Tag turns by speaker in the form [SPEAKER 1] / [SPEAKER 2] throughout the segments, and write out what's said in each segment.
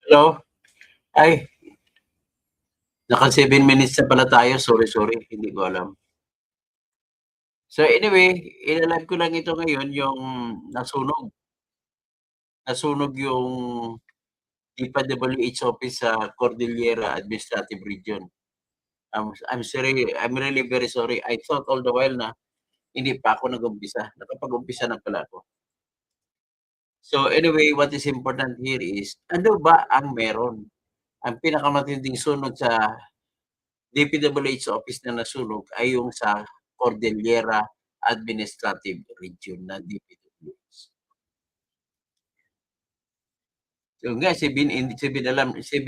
[SPEAKER 1] Hello? Ay, naka 7 minutes na pala tayo. Sorry, hindi ko alam. So anyway, ila-live ko lang ito ngayon yung nasunog. Nasunog yung DPWH office sa Cordillera Administrative Region. I'm really very sorry. I thought all the while na hindi pa ako nag-umpisa. Nakapag-umpisa na pala ako. So anyway, what is important here is, ano ba ang meron? Ang pinakamatinding sunog sa DPWH office na nasunog ay yung sa Cordillera Administrative Region na DPWH. So nga, 7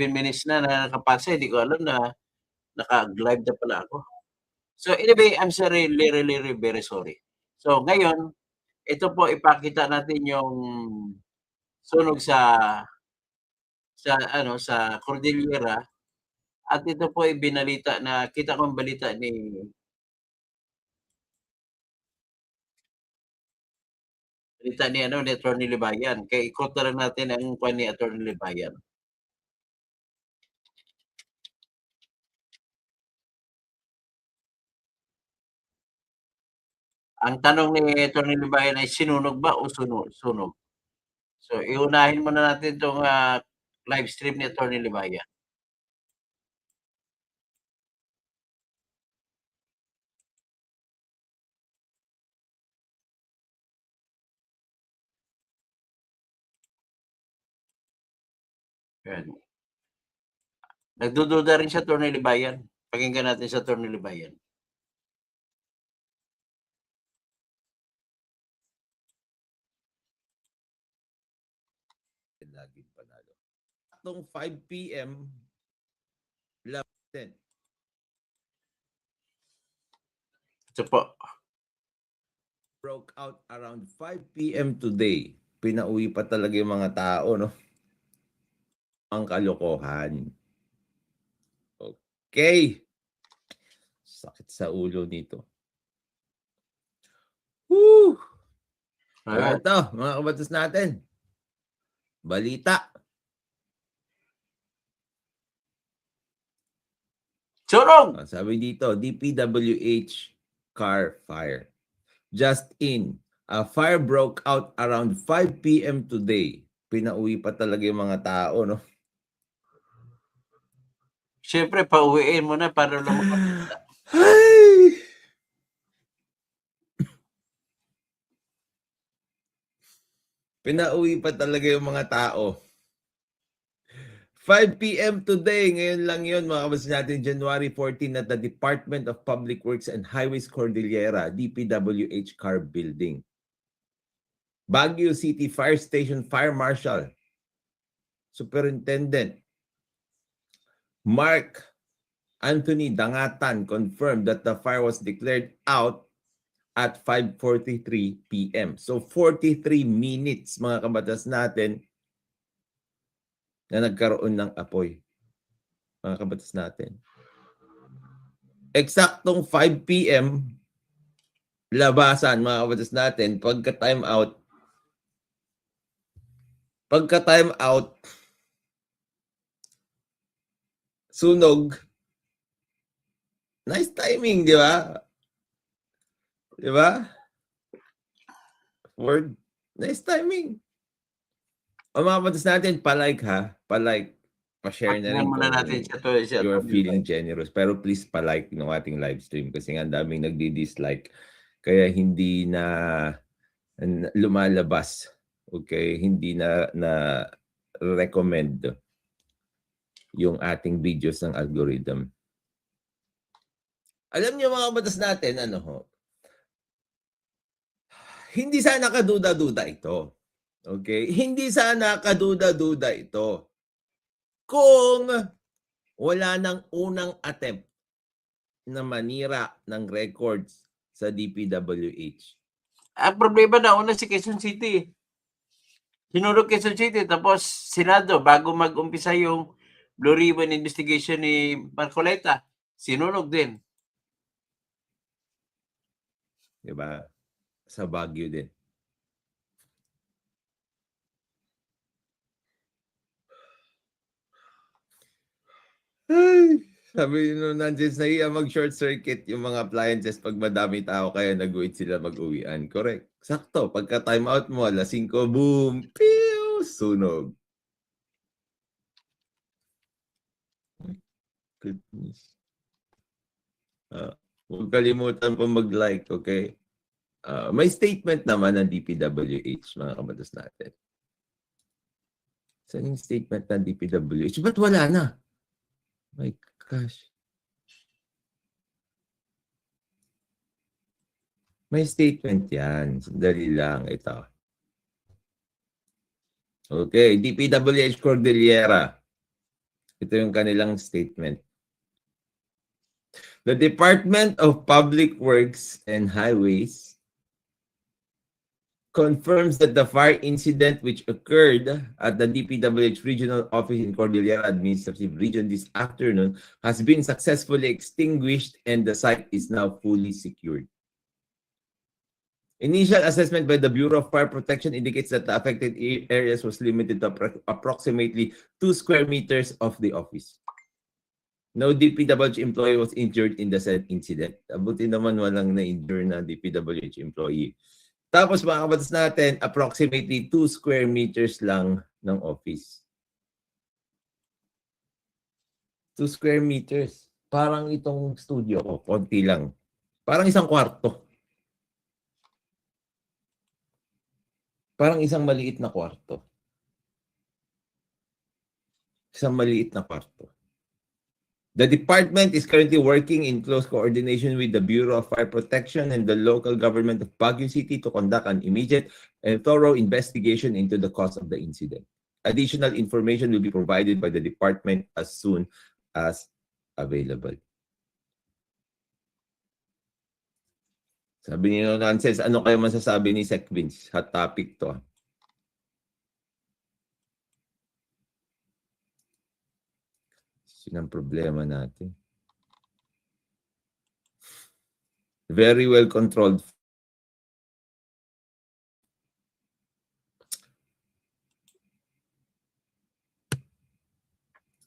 [SPEAKER 1] minutes na nakapasa, hindi ko alam na naka-live na pala ako. So anyway, I'm sorry, really very sorry. So ngayon, ito po ipakita natin yung sunog sa Cordillera, at ito po ay binalita na kita kong balita ni Attorney Libayan. Kaya ikot na lang natin ang kuwan ni Attorney Libayan. Ang tanong ni Attorney Libayan ay sinunog ba o sunog? So iunahin muna natin 'tong, live stream ni Attorney Libayan. Yan. Nagdududa rin si Attorney Libayan. Pakinggan natin si Attorney Libayan.
[SPEAKER 2] Laging panalo. Atong 5 p.m. Lapten.
[SPEAKER 1] Ito po.
[SPEAKER 2] Broke out around 5 p.m. today. Pinauwi pa talaga yung mga tao, no? Ang kalokohan. Okay. Sakit sa ulo nito. Woo! Ito, mga kabatas natin. Balita.
[SPEAKER 1] Sunog!
[SPEAKER 2] Sabi dito, DPWH car fire. Just in, a fire broke out around 5 p.m. today. Pinauwi pa talaga yung mga tao, no?
[SPEAKER 1] Siyempre, pauwiin mo na para lang makapita.
[SPEAKER 2] Ay! Pinauwi pa talaga yung mga tao. 5 p.m. today, ngayon lang yun, mga kabatas natin, January 14 at the Department of Public Works and Highways Cordillera, DPWH Car Building. Baguio City Fire Station Fire Marshal, Superintendent Mark Anthony Dangatan confirmed that the fire was declared out at 5:43 p.m. So 43 minutes, mga kabatas natin, na nagkaroon ng apoy. Mga kabatas natin. Eksaktong 5 p.m. labasan, mga kabatas natin, pagka-time out, sunog. Nice timing, di ba? Di ba? Word. Nice timing. O mga kabatas natin, palike ha. Palike. Pa-share na rin
[SPEAKER 1] Pakinggan muna
[SPEAKER 2] kung
[SPEAKER 1] natin si
[SPEAKER 2] you're
[SPEAKER 1] Attorney
[SPEAKER 2] feeling
[SPEAKER 1] Libayan.
[SPEAKER 2] generous. Pero please palike ng ating live stream kasi nga daming nagdi-dislike. Kaya hindi na lumalabas. Okay? Hindi na recommend yung ating videos ng algorithm. Alam niyo mga kabatas natin, ano ho? Hindi sana kaduda-duda ito. Okay? Hindi sana kaduda-duda ito. Kung wala nang unang attempt na manira ng records sa DPWH.
[SPEAKER 1] Ang problema na una si Quezon City. Sinunog Quezon City, tapos Senado, bago mag-umpisa yung Blue Ribbon investigation ni Marcoleta, sinunog din.
[SPEAKER 2] Diba? Sa Baguio din. Sabi nyo nandiyan nahiya mag-short circuit yung mga appliances pag madami tao kaya nag-wait sila mag-uwian. Correct. Sakto. Pagka time out mo, alas 5, boom, pew, sunog. Goodness. Huwag kalimutan po mag-like, okay? May statement naman ng DPWH, mga kabatas natin. Saan yung statement ng DPWH? Ba't wala na? My gosh. May statement yan. Sandali lang. Ito. Okay. DPWH Cordillera. Ito yung kanilang statement. The Department of Public Works and Highways confirms that the fire incident which occurred at the DPWH Regional Office in Cordillera Administrative Region this afternoon has been successfully extinguished and the site is now fully secured. Initial assessment by the Bureau of Fire Protection indicates that the affected areas was limited to approximately 2 square meters of the office. No DPWH employee was injured in the said incident. Abuti naman walang na-injure na DPWH employee. Tapos mga kabatas natin, approximately 2 square meters lang ng office. 2 square meters. Parang itong studio ko, konti lang. Parang isang kwarto. Parang isang maliit na kwarto. Isang maliit na kwarto. The department is currently working in close coordination with the Bureau of Fire Protection and the local government of Baguio City to conduct an immediate and thorough investigation into the cause of the incident. Additional information will be provided by the department as soon as available. Sabi niyo nonsense, ano kayo masasabi ni Sec Vince? Hot topic to. Yun ang problema natin. Very well controlled.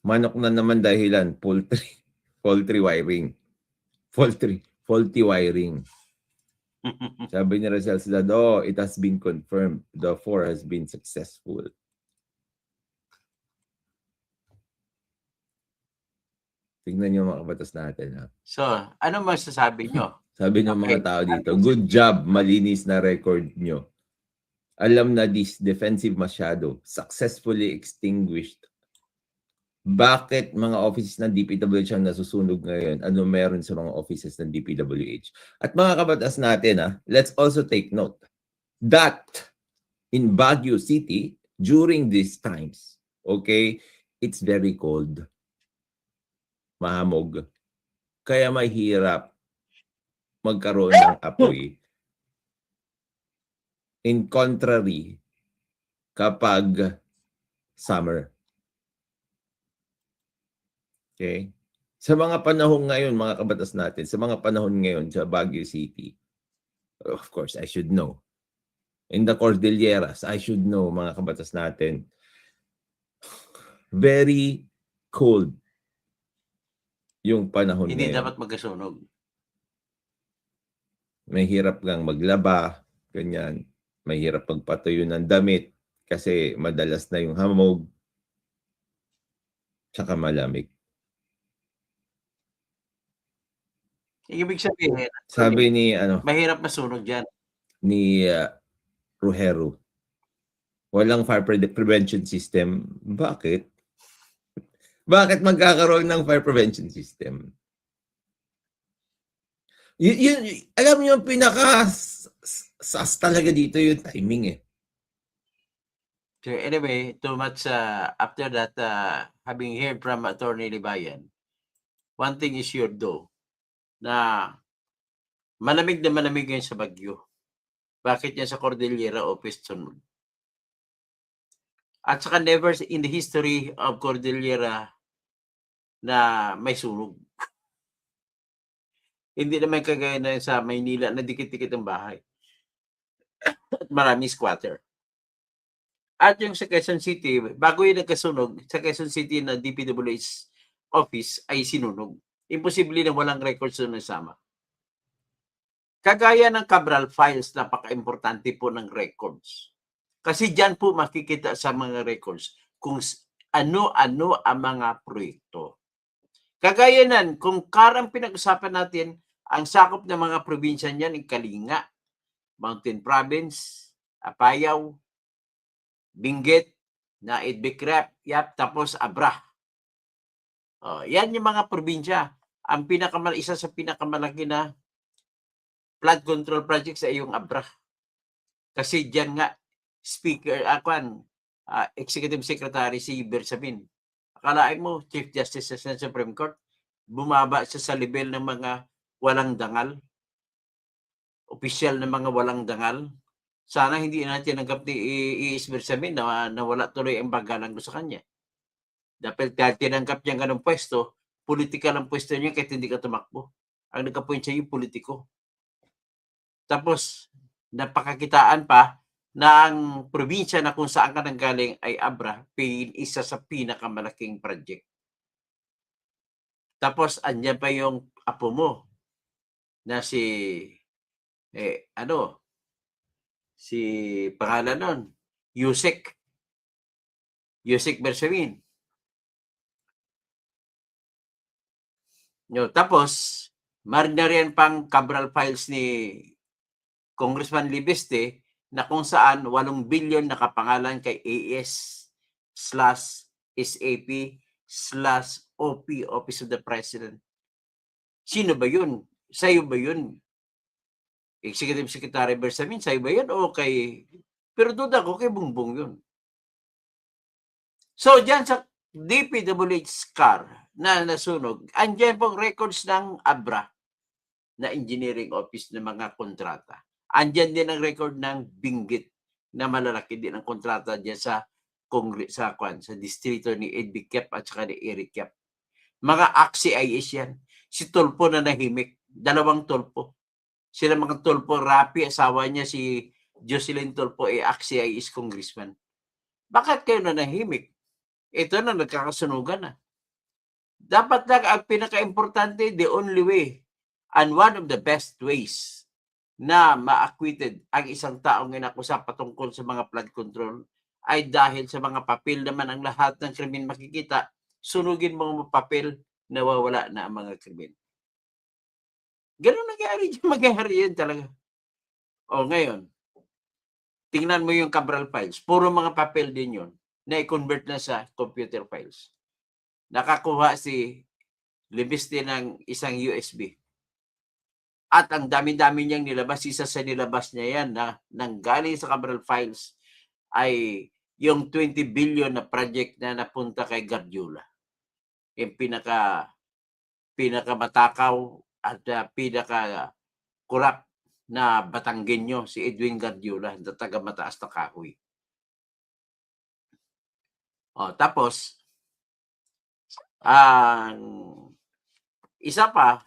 [SPEAKER 2] Manok na naman dahilan, poultry wiring. Faulty wiring. Sabi ni Rizal Silado, it has been confirmed. The 4 has been successful. Tingnan niyo mga kabatas natin. Ha?
[SPEAKER 1] So, ano masasabi nyo?
[SPEAKER 2] Sabi ng mga tao dito, good job, malinis na record nyo. Alam na this, defensive masyado, successfully extinguished. Bakit mga offices ng DPWH ang nasusunog ngayon? Ano meron sa mga offices ng DPWH? At mga kabatas natin, let's also take note that in Baguio City, during these times, okay, it's very cold. Mahamog. Kaya mahirap magkaroon ng apoy. In contrary, kapag summer. Okay? Sa mga panahon ngayon, mga kabatas natin, sa mga panahon ngayon sa Baguio City, of course, I should know. In the Cordilleras, I should know, mga kabatas natin, very cold yung panahon
[SPEAKER 1] Hindi
[SPEAKER 2] ngayon.
[SPEAKER 1] dapat magkasunog.
[SPEAKER 2] May hirap lang maglaba, ganyan. May hirap magpatuyo ng damit kasi madalas na yung hamog tsaka malamig.
[SPEAKER 1] Ibig sabihin,
[SPEAKER 2] Sabi ni
[SPEAKER 1] mahirap masunog dyan.
[SPEAKER 2] Ni Rujero, walang fire prevention system. Bakit? Bakit magkakaroon ng fire prevention system? Alam niyo yung pinaka-sas talaga dito yung timing eh.
[SPEAKER 1] So anyway, too much after that, having heard from Attorney Libayan, one thing is sure though, na malamig na malamig ngayon sa Baguio. Bakit yan sa Cordillera o Piston? At saka never in the history of Cordillera na may sunog. Hindi naman kagaya na sa Maynila na dikit-dikit ang bahay. At maraming squatter. At yung sa Quezon City, bago yung nagkasunog, sa Quezon City na DPWH office ay sinunog. Imposible na walang records doon nasama. Kagaya ng Cabral Files, napaka-importante po ng records. Kasi diyan po makikita sa mga records kung ano-ano ang mga proyekto. Kagaya nan, kung karang pinag-usapan natin, ang sakop ng mga probinsya niyan ay Kalinga, Mountain Province, Apayao, Benguet, Naid Bikrep, tapos Abra. Yan yung mga probinsya. Ang isa sa pinakamalaki na flood control projects ay yung Abra. Kasi diyan nga, Executive Secretary si Bersamin. Akalain mo, Chief Justice sa Supreme Court, bumaba siya sa level ng mga walang dangal, opisyal ng mga walang dangal. Sana hindi natin tinanggap ni I.S. Bersamin na wala tuloy ang bagalang sa kanya. Dahil tinanggap niya ganong pwesto, political ang pwesto niya kahit hindi ka tumakbo. Ang nagka-point siya yung politiko. Tapos, napakakitaan pa na ang probinsya na kung saan ka nanggaling ay Abra, isa sa pinakamalaking project. Tapos, andyan pa yung apo mo na si pangalan nun, Yusek Bersamin. Tapos, marin pang Cabral Files ni Congressman Libeste na kung saan 8 billion nakapangalan kay AS/SAP/OP, Office of the President. Sino ba yun? Sa'yo ba yun? Executive Secretary Bersamin, sa'yo ba yun? O kay... Pero duda ko kay Bongbong yun. So, dyan sa DPWH car na nasunog, andyan pong records ng Abra na engineering office ng mga kontrata. Andyan din ang record ng Benguet na malalaki din ang kontrata diyan sa distrito ni Edby Kep at saka ni Eric Kep. Mga AXI-IS yan. Si Tulfo na nahimik. 2 Tulfo. Sila mga Tulfo, Rapi, asawa niya si Jocelyn Tulfo, AXI-IS congressman. Bakit kayo na nahimik? Ito na, nagkakasunugan na. Dapat lang ang pinaka-importante, the only way, and one of the best ways na ma-acquitted ang isang taong inakusa patungkol sa mga flood control ay dahil sa mga papel naman ang lahat ng krimen makikita, sunugin mo ang papel, nawawala na ang mga krimen. Ganun magyari yan talaga. Ngayon, tingnan mo yung Cabral Files, puro mga papel din yun na i-convert na sa computer files. Nakakuha si Libiste ng isang USB. At ang dami-dami niyang nilabas, isa sa nilabas niya yan na nanggaling sa Cabral Files ay yung 20 billion na project na napunta kay Gardiola. Yung pinakamatakaw at pinaka-kurap na Batanggenyo, si Edwin Gardiola, na taga-Mataas na Kahoy. Tapos, isa pa,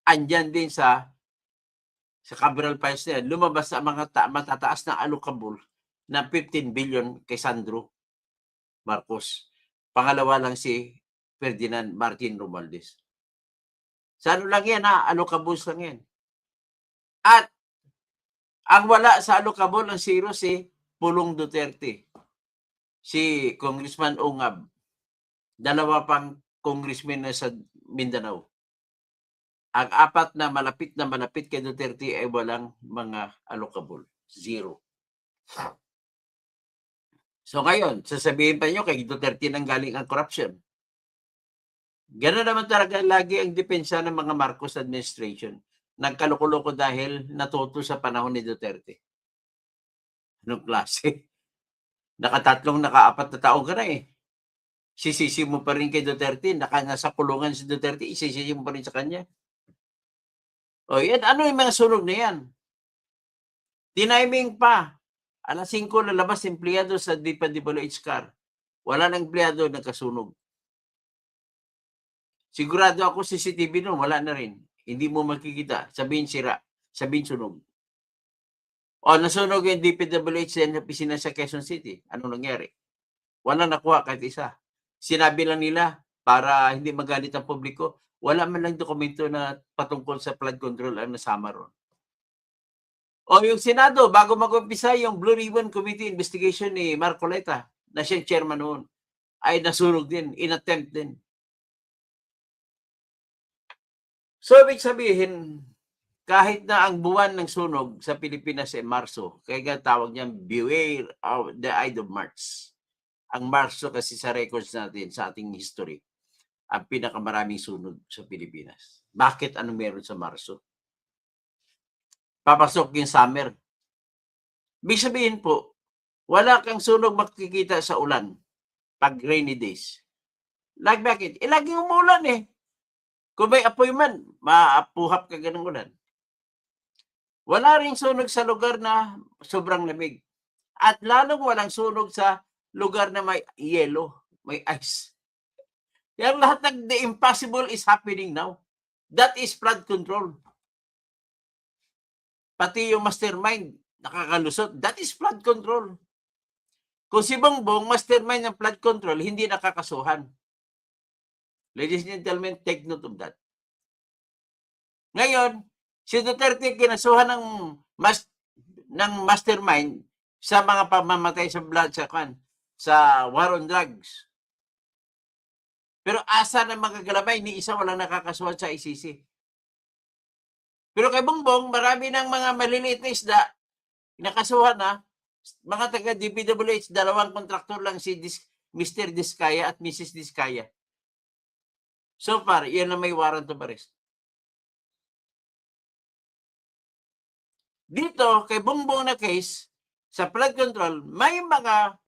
[SPEAKER 1] andyan din sa Cabral Files na yan, lumabas sa mga matataas na alokabol na 15 billion kay Sandro Marcos. Pangalawa lang si Ferdinand Martin Romualdez. Sa lang yan, alokabos lang yan. At ang wala sa alokabol, ang zero si Pulong Duterte. Si Congressman Ungab. 2 pang congressman na sa Mindanao. Ang 4 na malapit kay Duterte ay walang mga alokabol. Zero. So ngayon, sasabihin pa nyo kay Duterte nang galing ang corruption. Gano'n naman talaga lagi ang depensa ng mga Marcos administration. Nagkaloko-loko dahil natuto sa panahon ni Duterte. Anong klase? Naka-4 naka-4 na taon ka na eh. Sisisi mo pa rin kay Duterte, nasa kulungan si Duterte, isisisi mo pa rin sa kanya. Yan, ano yung mga sunog na yan? Tiniming pa. Alas 5 lalabas empleyado sa DPWH car. Wala nang empleyado, nagkasunog. Sigurado ako CCTV nun, wala na rin. Hindi mo makikita. Sabihin sira, sabihin sunog. Nasunog yung DPWH na opisina sa Quezon City. Anong nangyari? Wala nakuha kahit isa. Sinabi lang nila, para hindi magalit ang publiko. Wala man lang dokumento na patungkol sa flood control ang nasama ron. O yung Senado, bago mag-umpisa yung Blue Ribbon Committee investigation ni Marcoleta, na siyang chairman noon, ay nasunog din, inattempt din. So, ibig sabihin, kahit na ang buwan ng sunog sa Pilipinas ay Marso, kaya tawag niyang beware of the Eye of March. Ang Marso kasi sa records natin, sa ating history, ang pinakamaraming sunog sa Pilipinas. Bakit? Ano meron sa Marso? Papasok yung summer. Ibig sabihin po, wala kang sunog makikita sa ulan pag rainy days. Like bakit? Laging umulan eh. Kung may apoy man, maapuhap ka ganang ulan. Wala ring sunog sa lugar na sobrang lamig. At lalong walang sunog sa lugar na may yelo, may ice. Yan lahat ng the impossible is happening now. That is flood control. Pati yung mastermind, nakakalusot. That is flood control. Kung si Bongbong, mastermind ng flood control, hindi nakakasuhan. Ladies and gentlemen, take note of that. Ngayon, si Duterte kinasuhan ng mastermind sa mga pamamatay sa blood sa war on drugs. Pero asa ng mga galabay, ni isa walang nakakasuhan sa ICC. Pero kay Bongbong, marami ng mga maliliit na isda, nakasuhan na, mga taga-DPWH, 2 kontraktor lang si Mr. Diskaya at Mrs. Diskaya. So far, yan na may warrant of arrest. Dito, kay Bongbong na case, sa flood control, may mga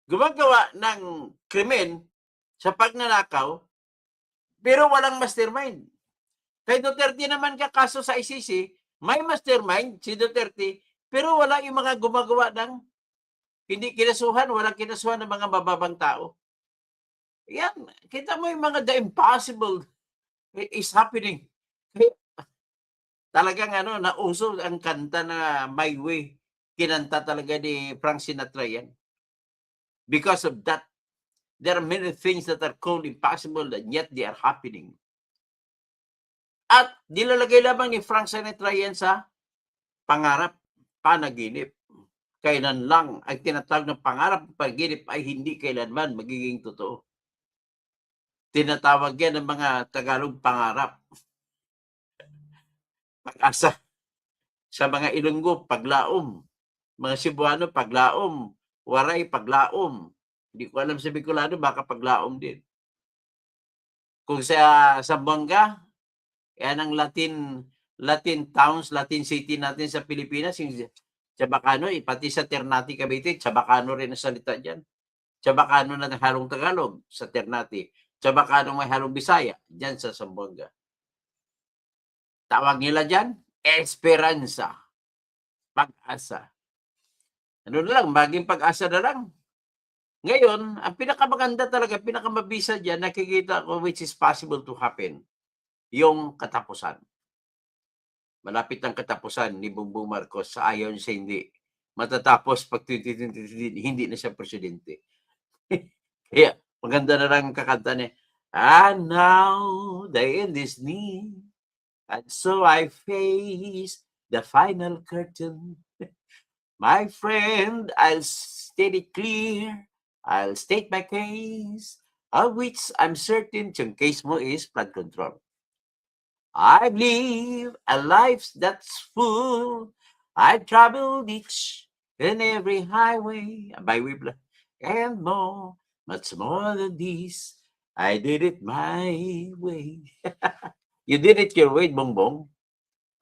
[SPEAKER 1] gumagawa ng krimen sa pagnanakaw, pero walang mastermind. Kay Duterte naman kakaso sa ICC, may mastermind si Duterte, pero wala yung mga gumagawa ng hindi kinasuhan, walang kinasuhan ng mga mababang tao. Yan, kita mo yung mga the impossible is happening. Talagang nauso ang kanta na My Way. Kinanta talaga ni Frank Sinatra yan. Because of that, there are many things that are called impossible and yet they are happening. At nilalagay lamang ni Frank Sinatra yan sa pangarap, panaginip. Kailan lang ang tinatawag ng pangarap, panaginip ay hindi kailanman magiging totoo. Tinatawag yan ng mga Tagalog pangarap. Pag-asa. Sa mga Ilonggo, paglaom. Mga Cebuano, paglaom. Waray, paglaom. Hindi ko alam sa Bicolano, baka paglaom din. Kung sa Zamboanga, yan ang Latin towns, Latin city natin sa Pilipinas, yung Chabacano, pati sa Ternate, Cavite, Chabacano rin ang salita dyan. Chabacano na halong Tagalog sa Ternate. Chabacano may halong Bisaya dyan sa Zamboanga. Tawag nila dyan, Esperanza. Pag-asa. Ano na lang, maging pag-asa na lang. Ngayon, ang pinakamaganda talaga, pinakamabisa dyan, nakikita ko which is possible to happen, yung katapusan. Malapit ang katapusan ni Bongbong Marcos sa ayaw niya hindi. Matatapos pag hindi na siya presidente. Kaya maganda na lang kakanta niya. And now the end is near, and so I face the final curtain. My friend, I'll state it clear. I'll state my case, of which I'm certain yung case mo is flood control. I live a life that's full. I traveled each and every highway, byway, and more, much more than this. I did it my way. You did it your way, Bongbong.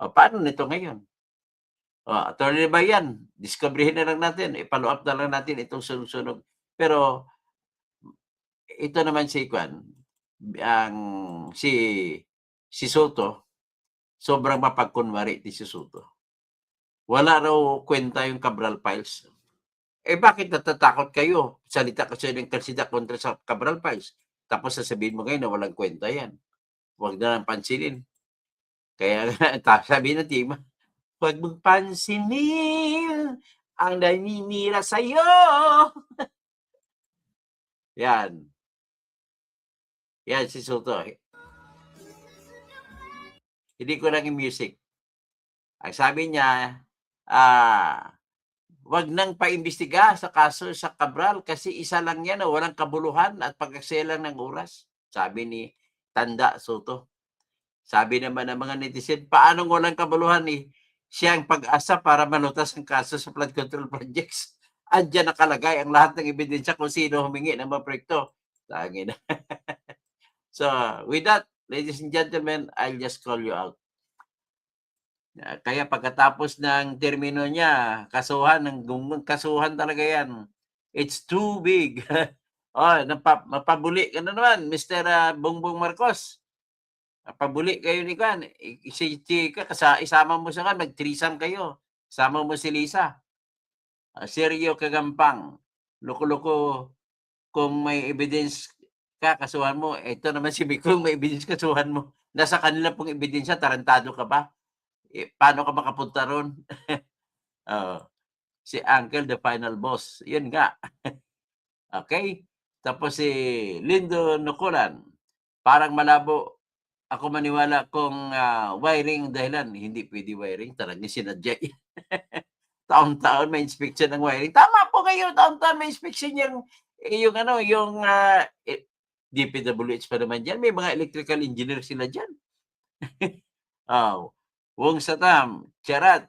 [SPEAKER 1] O, paano nito ngayon? Attorney ba yan? Discoveryhin na lang natin. I-follow up na lang natin itong sunod-sunod. Pero, ito naman si Kwan, si Soto, sobrang mapagkunwari si Soto. Wala raw kwenta yung Cabral Files. Bakit natatakot kayo? Salita kasi ng kalsida kontra sa Cabral Files. Tapos sasabihin mo ngayon na walang kwenta yan. Huwag na lang pansinin. Kaya sabi ng team, huwag mong pansinin ang naninira sa'yo. Yan. Yan si Soto. Hindi ko lang yung music. Ang sabi niya, wag nang paimbestiga sa kaso sa Cabral kasi isa lang yan na walang kabuluhan at pagkakselang ng oras. Sabi ni Tanda Soto. Sabi naman ng mga netizen, paano walang kabuluhan eh? Siya ang pag-asa para malutas ang kaso sa flood control projects. Andiyan nakalagay ang lahat ng ebidensya kung sino humingi ng mga proyekto. Tangin na. So, with that, ladies and gentlemen, I'll just call you out. Kaya pagkatapos ng termino niya, kasuhan talaga yan. It's too big. Oh, mapabuli ka na naman, Mr. Bongbong Marcos. Mapabuli kayo ni Kan. Si Chika, isama mo siya kan, mag-threesome kayo. Isama mo si Lisa. Sergio Kagampang. Loko-loko kung may evidence ka, kasuhan mo. Ito naman si Bicol, may evidence kasuhan mo. Nasa kanila pong ebidensya, tarantado ka ba? Paano ka makapunta ron? Si Uncle, the final boss. Yun nga. Okay? Tapos si Lindo Nocolan. Parang malabo ako maniwala kung wiring dahilan. Hindi pwede wiring. Talagang sinadya. Taon-taon may inspection ng wiring. Tama po kayo. Taon-taon may inspection yung DPWH pa naman dyan. May mga electrical engineer sila dyan. Wong Satam, Charat,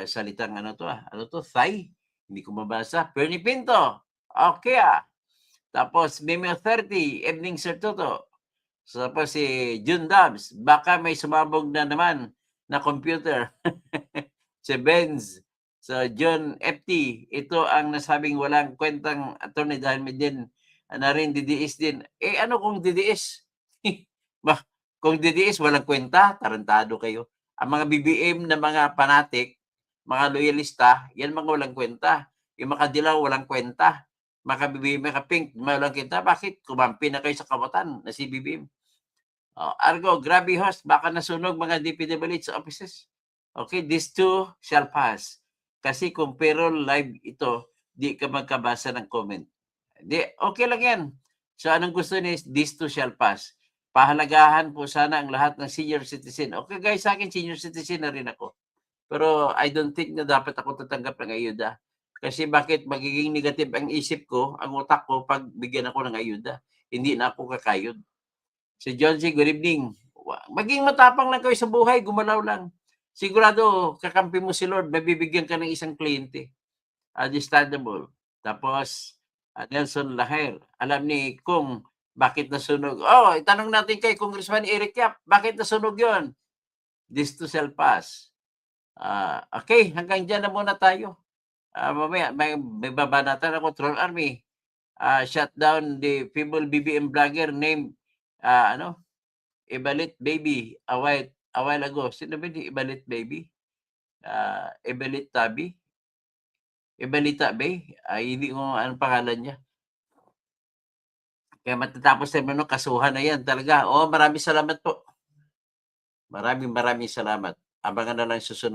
[SPEAKER 1] salitang ano to, Thai, hindi ko mabasa. Perny Pinto, okay Tapos Memo 30, Evening Sir Toto. Tapos si June Dubs, baka may sumabog na naman na computer. Si Benz, so John FT, ito ang nasabing walang kwentang attorney dahil may din na rin DDS din. Ano kung DDS? Kung DDS walang kwenta, tarantado kayo. Ang mga BBM na mga fanatic, mga loyalista, yan mga walang kwenta. Yung mga dilaw walang kwenta. Mga BBM, mga pink, walang kwenta. Bakit? Kumampi na kayo sa kawatan na si BBM. Argo, grabe host, baka nasunog mga DPWH offices. Okay, these two shall pass. Kasi kung payroll live ito, di ka magkabasa ng comment. Okay lang yan. So anong gusto ni these two shall pass? Pahalagahan po sana ang lahat ng senior citizen. Okay guys, sa akin senior citizen na rin ako. Pero I don't think na dapat ako tatanggap ng ayuda. Kasi bakit magiging negative ang isip ko, ang utak ko pag bigyan ako ng ayuda. Hindi na ako kakayod. Si John C., good evening. Maging matapang lang kayo sa buhay, gumalaw lang. Sigurado, kakampi mo si Lord, mabibigyan ka ng isang kliyente. Understandable. Tapos, Nelson Laher, alam ni Kung bakit nasunog. Itanong natin kay Congressman Eric Yap, bakit nasunog yon? This to shall pass. Okay, hanggang dyan na muna tayo. Mamaya, may babanatan ng Control Army. Shut down the feeble BBM blogger named Ibalit Baby a while ago. Sino ba ni Ibalit Baby? Ibalit Tabi? Ibalita Bay? Hindi ko anong pangalan niya. Kaya matatapos naman kasuhan na yan talaga. Maraming salamat po. Maraming salamat. Abangan na lang susunod.